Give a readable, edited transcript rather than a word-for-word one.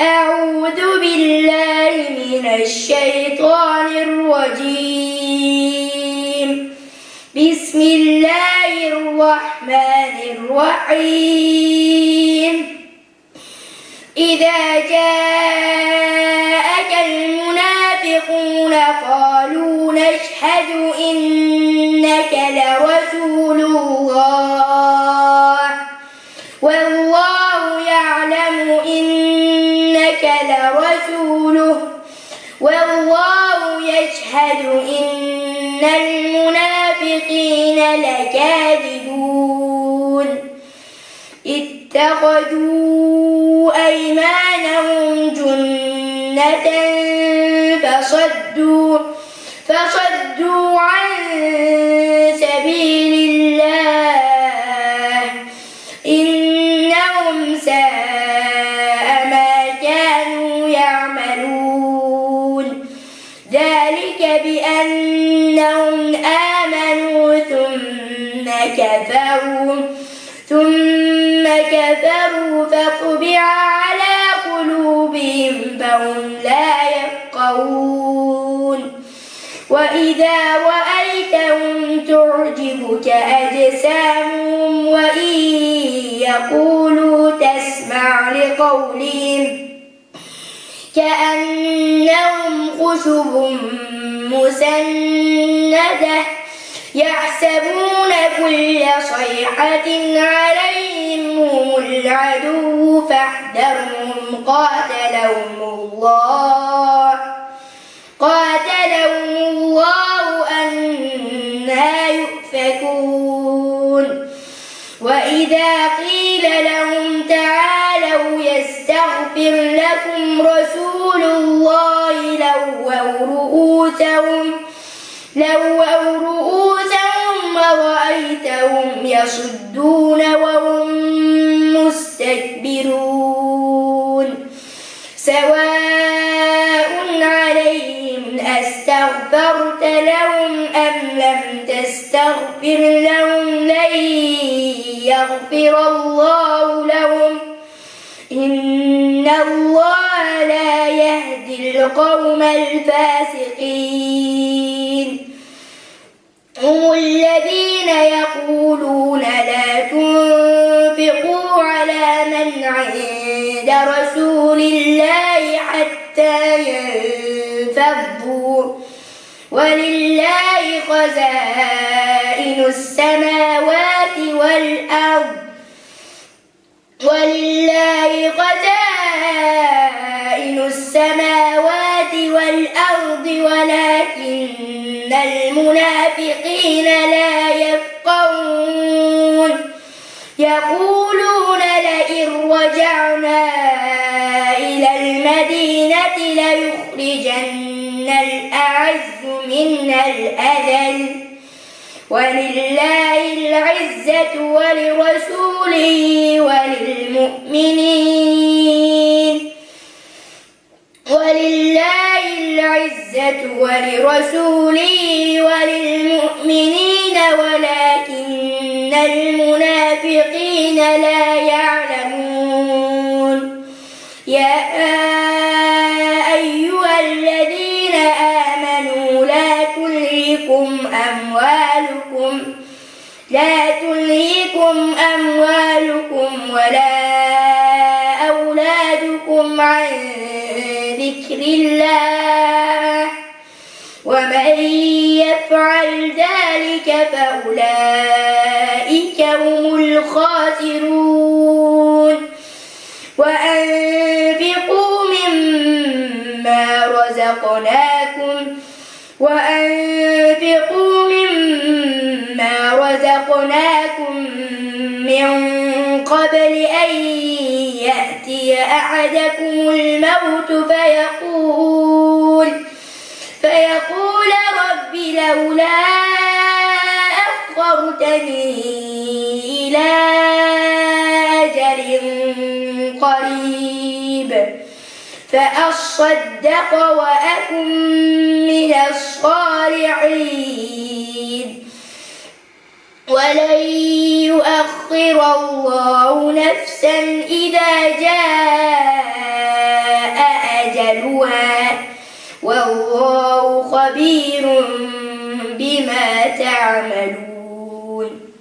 أعوذ بالله من الشيطان الرجيم. بسم الله الرحمن الرحيم. إذا جاءك المنافقون قالوا نشهد إنك لرسول الله والله يعلم إنك لرسوله والله يشهد إن المنافقين لكاذبون. اتخذوا أيمانهم جنة فصدوا عن سبيل الله إنهم ساء ما كانوا يعملون. ذلك بأنهم آمنوا ثم كفروا فطبع على قلوبهم فهم لا يفقهون. وإذا رأيتهم تعجبك أجسامهم وإن يقولوا تسمع لقولهم كأنهم خشب مسندة يحسبون كل صيحة عليهم هم العدو فاحذرهم قاتلهم الله أنى يؤفكون. وإذا قيل لهم تعالوا يستغفر لكم رسول الله لووا رؤوسهم ورأيتهم يصدون وهم مستكبرون. سواء عليهم أستغفرت لهم أم لم تستغفر لهم لن يغفر الله لهم إن الله لا يهدي القوم الفاسقين. هم الذين يقولون لا تنفقوا على من عند رسول الله حتى ينفضوا ولله خزائن السماوات والأرض ولكن المنافقين لا يفقهون. يقولون لئن رجعنا إلى المدينة ليخرجن الأعز منها الأذل ولله العزة ولرسوله وللمؤمنين ولكن المنافقين لا يعلمون. يا أيها الذين آمنوا لا تلهكم أموالكم ولا أولادكم عن ذكر الله ومن يفعل ذلك فأولئك هم الخاسرون. وأنفقوا مما رزقناكم من قبل أن يأتي أحدكم الموت فيقول رب لولا أخرتني إلى أجل قريب فأصدق وأكن من الصالحين ولن يؤخر الله نفسا إذا جاء أهلها والله خبير بما تعملون.